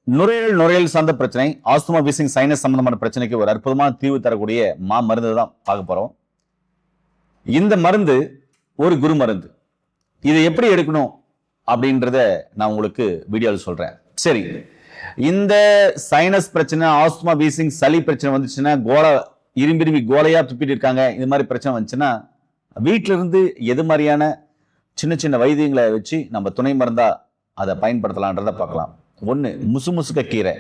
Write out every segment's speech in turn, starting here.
நுரையீரல் சார்ந்த பிரச்சனை, ஆஸ்துமா, வீசிங், சைனஸ் சம்பந்தமான பிரச்சனைக்கு ஒரு அற்புதமான தீர்வு தரக்கூடிய மருந்து தான் பார்க்க போறோம். இந்த மருந்து ஒரு குரு மருந்து. இதை எப்படி எடுக்கணும் அப்படின்றத நான் உங்களுக்கு வீடியோவில் சொல்றேன். சரி, இந்த சைனஸ் பிரச்சனை, ஆஸ்துமா, வீசிங், சளி பிரச்சனை வந்துச்சுன்னா, இரும்பி கோலையா துப்பிட்டு இருக்காங்க, இந்த மாதிரி பிரச்சனை வந்துச்சுன்னா வீட்டில இருந்து எது மாதிரியான சின்ன சின்ன வைத்தியங்களை வச்சு நம்ம துணை மருந்தா அதை பயன்படுத்தலான்றதை பார்க்கலாம். ஒன்று, முசுமுசுக்க கீரை.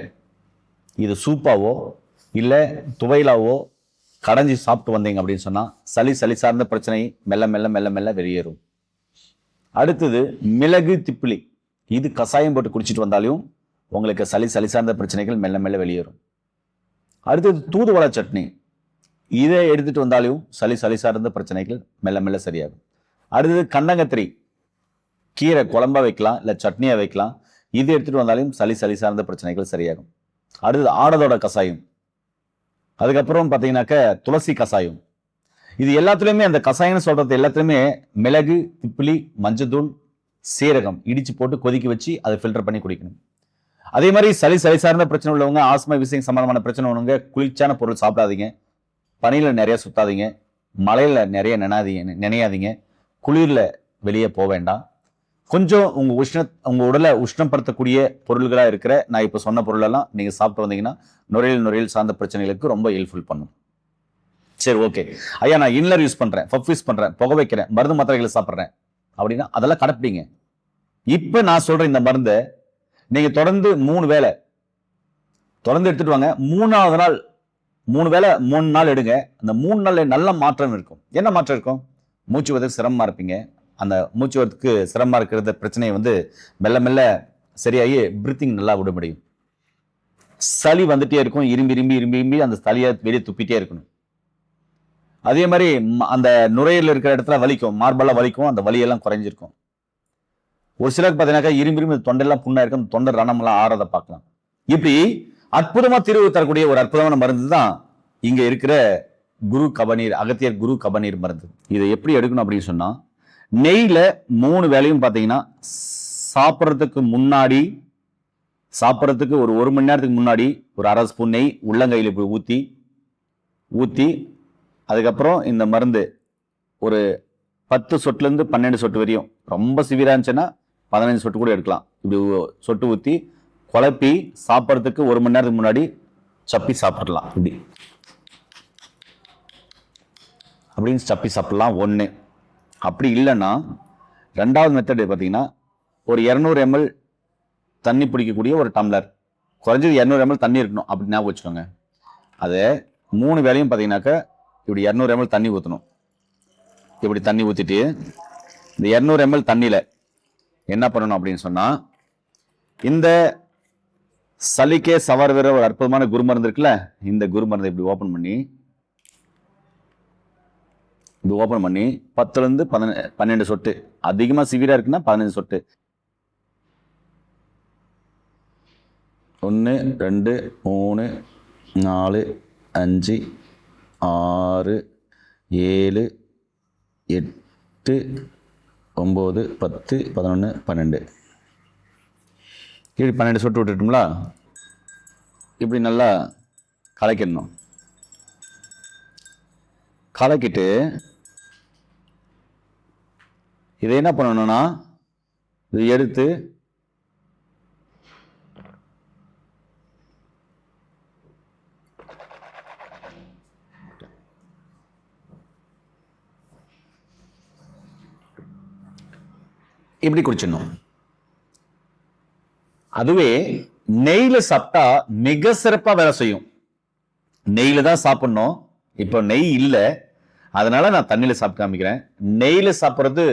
இது சூப்பாவோ இல்லை துவையிலாவோ கடைஞ்சி சாப்பிட்டு வந்தீங்க அப்படின்னு சொன்னா சளி சார்ந்த பிரச்சனை மெல்ல மெல்ல மெல்ல மெல்ல வெளியேறும். அடுத்தது மிளகு திப்பிலி. இது கசாயம் போட்டு குடிச்சிட்டு வந்தாலும் உங்களுக்கு சளி சார்ந்த பிரச்சனைகள் மெல்ல மெல்ல வெளியேறும். அடுத்தது தூதுவளை சட்னி. இதை எடுத்துட்டு வந்தாலும் சளி சார்ந்த பிரச்சனைகள் மெல்ல மெல்ல சரியாகும். அடுத்தது கண்டங்கத்திரி கீரை, குழம்பா வைக்கலாம் இல்லை சட்னியா வைக்கலாம். இது எடுத்துட்டு வந்தாலும் சளி சார்ந்த பிரச்சனைகள் சரியாகும். அடுத்தது ஆடதோட கசாயம். அதுக்கப்புறம் பார்த்தீங்கன்னாக்க துளசி கசாயம். இது எல்லாத்துலேயுமே அந்த கசாயம்னு சொல்றது எல்லாத்துலேயுமே மிளகு, திப்பிலி, மஞ்சத்தூள், சீரகம் இடிச்சு போட்டு கொதிக்க வச்சு அதை ஃபில்டர் பண்ணி குடிக்கணும். அதே மாதிரி சளி சார்ந்த பிரச்சனை உள்ளவங்க, ஆஸ்மா, வீசிங் சம்பந்தமான பிரச்சனை உள்ளவங்க குளிர்ச்சியான பொருள் சாப்பிடாதீங்க, பனியில நிறைய சுத்தாதீங்க, மழையில நிறைய நினையாதீங்க, குளிர்ல வெளியே போக வேண்டாம். கொஞ்சம் உங்க உடலை உஷ்ணப்படுத்தக்கூடிய பொருள்களா இருக்கிற நான் இப்ப சொன்ன பொருள் எல்லாம் நீங்க சாப்பிட்டு வந்தீங்கன்னா நுரையீரல் சார்ந்த பிரச்சனைகளுக்கு ரொம்ப ஹெல்ப்ஃபுல் பண்ணும். சரி, ஓகே ஐயா, நான் இன்லர் யூஸ் பண்றேன், பஃப் யூஸ் பண்றேன், புகை வைக்கிறேன், மருந்து மாத்திரைகளை சாப்பிட்றேன் அப்படின்னா அதெல்லாம் கடைப்பிடிங்க. இப்ப நான் சொல்றேன், இந்த மருந்தை நீங்க தொடர்ந்து 3 வேளை தொடர்ந்து எடுத்துட்டு வாங்க. 3வது நாள் 3 வேளை 3 நாள் எடுங்க. அந்த 3 நாள்ல நல்ல மாற்றம் இருக்கும். என்ன மாற்றம் இருக்கும்? மூச்சு வரதுக்கு சிரமமா இருப்பீங்க. அந்த மூச்சு வரதுக்கு சிரமமா இருக்கிற பிரச்சனையை மெல்ல மெல்ல சரியாகி பிரீத்திங் நல்லா விட முடியும். சளி வந்துட்டே இருக்கும், இரும்பி அந்த சளியை வெளியே துப்பிட்டே இருக்கணும். அதே மாதிரி அந்த நுரையீரல் இருக்கிற இடத்துல வலிக்கும், மார்பெல்லாம் வலிக்கும், அந்த வலியெல்லாம் குறைஞ்சிருக்கும். ஒரு சிலருக்கு பார்த்தீங்கன்னாக்கா இரும்பி தொண்டெல்லாம் புண்ணா இருக்கும், தொண்டை ரணமெல்லாம் ஆறதை பார்க்கலாம். இப்படி அற்புதமா தீர்வு தரக்கூடிய ஒரு அற்புதமான மருந்து தான் இங்க இருக்கிற குரு கபநீர், அகத்தியர் குரு கபநீர் மருந்து. இதை எப்படி எடுக்கணும் அப்படின்னு சொன்னா, நெய்ல 3 வேளையும் பார்த்தீங்கன்னா சாப்பிட்றதுக்கு ஒரு 1 மணி நேரத்துக்கு முன்னாடி ஒரு 1/2 ஸ்பூன் நெய் உள்ளங்கையில் போய் ஊற்றி அதுக்கப்புறம் இந்த மருந்து ஒரு 10 சொட்டுலேருந்து 12 சொட்டு வரையும், ரொம்ப சிவியரா இருந்துச்சுன்னா 15 சொட்டு கூட எடுக்கலாம். இப்படி சொட்டு ஊற்றி குழப்பி சாப்பிட்றதுக்கு 1 மணி நேரத்துக்கு முன்னாடி சப்பி சாப்பிடலாம். இப்படி அப்படின்னு சப்பி சாப்பிடலாம். 1. அப்படி இல்லைன்னா 2வது மெத்தட் பார்த்தீங்கன்னா, ஒரு 200 ml தண்ணி பிடிக்கக்கூடிய ஒரு டம்ளர், குறைஞ்சது 200 ml தண்ணி இருக்கணும் அப்படி ஞாபகம் வச்சுக்கோங்க. அதை 3 வேளையும் பார்த்தீங்கன்னாக்கா இப்படி 200 ml தண்ணி ஊற்றணும். இப்படி தண்ணி ஊற்றிட்டு இந்த 200 ml தண்ணியில் என்ன பண்ணணும் அப்படின்னு சொன்னா, இந்த சளிக்கே சவார் வேற ஒரு அற்புதமான குரு மருந்து இருக்குல்ல, இந்த குரு மருந்தை இப்படி ஓபன் பண்ணி 10லேருந்து 12 சொட்டு, அதிகமா சிவியரா இருக்குன்னா 15 சொட்டு. 1 2 3 4 5 6 7 8 9 10 11 12 இப்படி 12 சொட்டு விட்டுட்டோம்ங்களா? இப்படி நல்லா கலக்கிடணும். கலக்கிட்டு இதை என்ன பண்ணணும்னா, இதை எடுத்து இப்படி குடிச்சிடணும். அதுவே நெய்ல சாப்பிட்டா மிக சிறப்பா வேலை செய்யும். நெய்ல தான் சாப்பிடணும். இப்போ நெய் இல்லை, அதனால நான் தண்ணியில சாப்பிட்டு காமிக்கிறேன். நெய்ல சாப்பிட்றது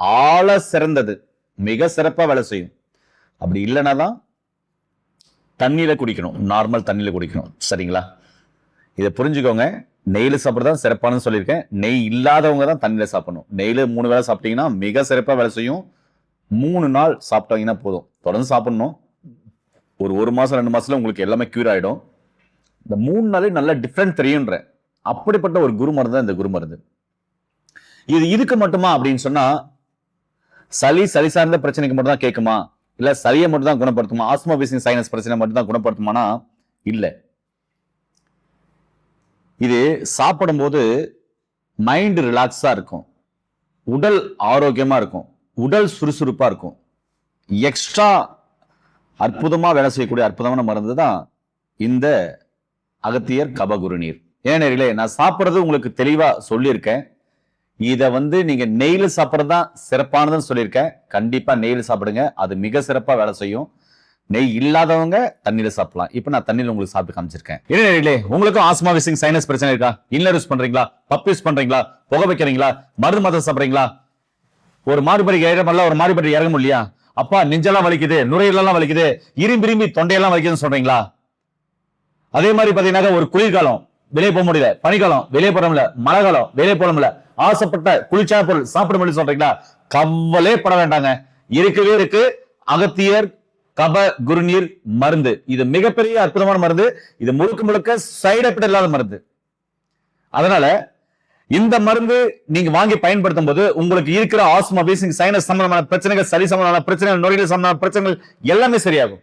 ஆழ சிறந்தது, மிக சிறப்பா வேலை செய்யும். அப்படி இல்லைன்னா தான் தண்ணியில குடிக்கணும், நார்மல் தண்ணியில குடிக்கணும். சரிங்களா? இதை புரிஞ்சுக்கோங்க. நெய்ல சாப்பிட்றதான் சிறப்பானு சொல்லியிருக்கேன். நெய் இல்லாதவங்க தான் தண்ணியில சாப்பிடணும். நெய்ல 3 வேளை சாப்பிட்டீங்கன்னா மிக சிறப்பா வேலை செய்யும். 3 நாள் சாப்பிட்டாங்கன்னா போதும். தொடர்ந்து சாப்பிடணும். ஒரு மாசம் 2 மாசத்துல உங்களுக்கு எல்லாமே கியூர் ஆயிடும். இந்த 3 நாளே நல்ல டிஃபரெண்ட் தெரியுன்ற அப்படிப்பட்ட ஒரு குரு மருந்து தான் இந்த குரு மருந்து. இதுக்கு மட்டுமா அப்படின்னு சொன்னா, சளி சார்ந்த பிரச்சனைக்கு மட்டும் தான் கேட்குமா? இல்ல சளியை மட்டும் தான் குணப்படுத்துமா, ஆஸ்துமா வீசிங் சைனஸ் பிரச்சனை மட்டும் தான் குணப்படுத்துமானா இல்ல. இது சாப்பிடும்போது மைண்ட் ரிலாக்ஸா இருக்கும், உடல் ஆரோக்கியமா இருக்கும், உடல் சுறுசுறுப்பா இருக்கும். எக்ஸ்ட்ரா அற்புதமா வேலை செய்யக்கூடிய அற்புதமான மருந்து தான் இந்த அகத்தியர் கபகுருநீர். ஏனே நான் சாப்பிடுறது உங்களுக்கு தெளிவா சொல்லியிருக்கேன். இத நீங்க நெய்ல சாப்பிடுறது தான் சிறப்பானதுன்னு சொல்லியிருக்கேன். கண்டிப்பா நெய்ல சாப்பிடுங்க, அது மிக சிறப்பா வேலை செய்யும். நெய் இல்லாதவங்க தண்ணியில சாப்பிடலாம். இப்ப நான் தண்ணியில உங்களுக்கு சாப்பிட்டு காமிச்சிருக்கேன். என்ன உங்களுக்கும் ஆஸ்மா வீசிங் சைனஸ் பிரச்சனை இருக்கா? இன்னர் யூஸ் பண்றீங்களா, பப் யூஸ் பண்றீங்களா, புகை வைக்கிறீங்களா, மருந்து மாத்திரை சாப்பிடுறீங்களா, ஒரு மாறுபடி ஏற முடியல, ஒரு மாறுபடி இறங்க முடியலையா, அப்பா நெஞ்செல்லாம் வலிக்குது, நுரையீரலாம் வலிக்குது, இரும்பி தொண்டையெல்லாம் வலிக்குதுன்னு சொல்றீங்களா? அதே மாதிரி பாத்தீங்கன்னா ஒரு குளிர்காலம் வெளியே போக முடியல, பனிக்காலம் வெளியே போட முடியல, மழை காலம் வெளியே போட முடியல, ஆசைப்பட்ட குளிர்ச்சியான பொருள் சாப்பிட முடியல சொல்றீங்களா? கவலை பட வேண்டாங்க, இருக்கவே இருக்கு அகத்தியர் கப குருநீர் மருந்து. இது மிகப்பெரிய அற்புதமான மருந்து. இது முழுக்க முழுக்க சைடு எஃபெக்ட் இல்லாத மருந்து. அதனால இந்த மருந்து நீங்க வாங்கி பயன்படுத்தும் போது உங்களுக்கு இருக்கிற ஆஸ்மா வீசிங் சைனஸ் சம்பந்தமான பிரச்சனைகள், சளி சம்பந்தமான பிரச்சனைகள், நுரையீரல் சம்பந்தமான பிரச்சனைகள் எல்லாமே சரியாகும்.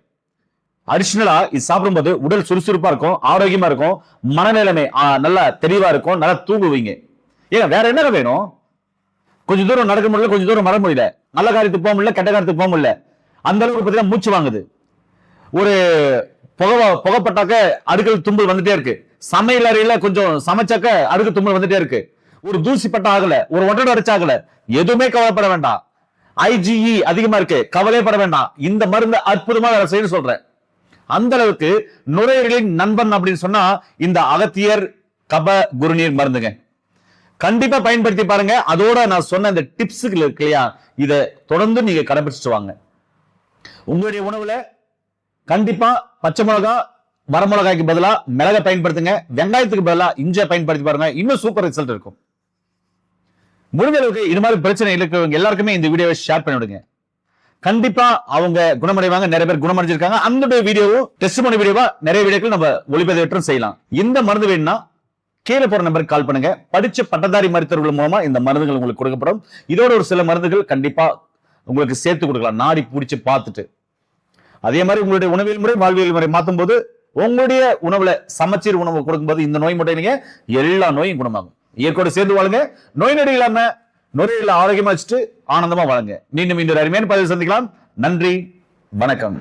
அடிஷனலா இது சாப்பிடும்போது உடல் சுறுசுறுப்பா இருக்கும், ஆரோக்கியமா இருக்கும், மனநிலைமை நல்லா தெளிவா இருக்கும், நல்லா தூங்குவீங்க. ஏங்க வேற என்ன வேணும்? கொஞ்சம் தூரம் நடக்க முடியல, கொஞ்சம் தூரம் வர முடியல, நல்ல காரியத்துக்கு போக முடியல, கெட்ட காரியத்துக்கு போக முடியல, அந்த அளவுக்கு பார்த்தீங்கன்னா மூச்சு வாங்குது, ஒரு புகைப்பட்டாக்க அடுக்கல் தும்பல் வந்துட்டே இருக்கு, சமையல் அறையில கொஞ்சம் சமைச்சாக்க அடுக்கு தும்பல் வந்துட்டே இருக்கு, ஒரு தூசி பட்ட ஆகல, ஒரு ஒன்றரை அடிச்சு ஆகல, எதுவுமே கவலைப்பட வேண்டாம். IgE அதிகமா இருக்கு, கவலைப்பட வேண்டாம். இந்த மருந்து அற்புதமா வேலை செய்யணும் சொல்றேன். அந்த அளவுக்கு நுரையீரலின் நண்பன் அப்படின்னு சொன்னா இந்த அகத்தியர் கப குருநீர் மருந்துங்க. கண்டிப்பா பயன்படுத்தி பாருங்க. அதோட நான் சொன்ன இந்த டிப்ஸுகள் இருக்கு இல்லையா, இதை தொடர்ந்து நீங்க கடைபிடிச்சிட்டு வாங்க. உங்களுடைய உணவுல கண்டிப்பா பச்சை மிளகா, வரமிளகாய்க்கு பதிலா மிளகை பயன்படுத்துங்க, வெங்காயத்துக்கு பதிலா இஞ்சியை பயன்படுத்தி பாருங்க, இன்னும் சூப்பர் ரிசல்ட் இருக்கும். முடிஞ்ச அளவுக்கு இது மாதிரி பிரச்சனை இருக்கிறவங்க எல்லாருக்குமே இந்த வீடியோவை ஷேர் பண்ணிவிடுங்க. கண்டிப்பா அவங்க குணமடைவாங்க. நிறைய பேர் குணமடைஞ்சிருக்காங்க. அந்த வீடியோவும் டெஸ்டிமோனி வீடியோவா நிறைய வீடியோக்கள் நம்ம ஒளிப்பதிவேற்றம் செய்யலாம். இந்த மருந்து வேணும்னா கீழே போற நம்பருக்கு கால் பண்ணுங்க. படிச்ச பட்டதாரி மருத்துவர்கள் மூலமா இந்த மருந்துகள் உங்களுக்கு கொடுக்கப்படும். இதோட ஒரு சில மருந்துகள் கண்டிப்பா உங்களுக்கு சேர்த்து கொடுக்கலாம், நாடி பிடிச்சு பார்த்துட்டு. அதே மாதிரி உங்களுடைய உணவியல் முறை, வாழ்வியல் முறை மாற்றும் போது உங்களுடைய உணவுல சமச்சீர் உணவு கொடுக்கும்போது இந்த நோய் மட்டும் நீங்க எல்லா நோயும் குணமாகும். இயற்கையோடு சேர்ந்து வாழுங்க, நோய் நொடி இல்லாம நுரையீரலை ஆரோக்கியமா வச்சுட்டு ஆனந்தமா வாழுங்க. மீண்டும் அருமையான பதிவில் சந்திக்கலாம். நன்றி, வணக்கம்.